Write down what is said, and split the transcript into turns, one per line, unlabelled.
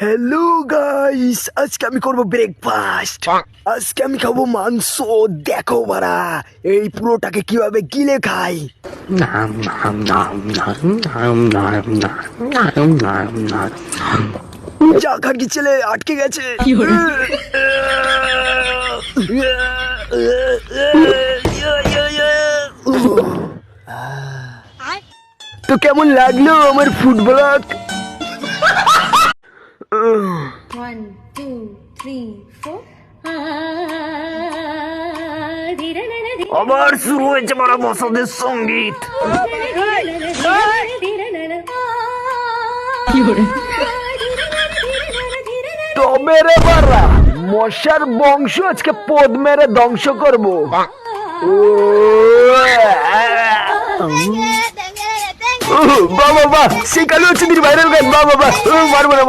Hello guys, আজকে আমি করব ব্রেকফাস্ট। আজকে আমি খাবো মাংস। দেখো বাড়া, এই পুরোটাকে কিভাবে গিলে খাই। যা খাকি ছেলে, আটকে গেছে। তো কেমন লাগলো আমার ফুড ব্লগ?
1 2 3 4 ধীরে ধীরে ধীরে
আবার শুরু হয়েছে বড় বসদের সঙ্গীত। তবে রে বাড়া, মশার বংশ আজকে পদ মেরে ধ্বংস করবো। বাবা বাবা, সেই কালো হচ্ছে ভাইরাল গান। বাবা বাবা, মারবো না।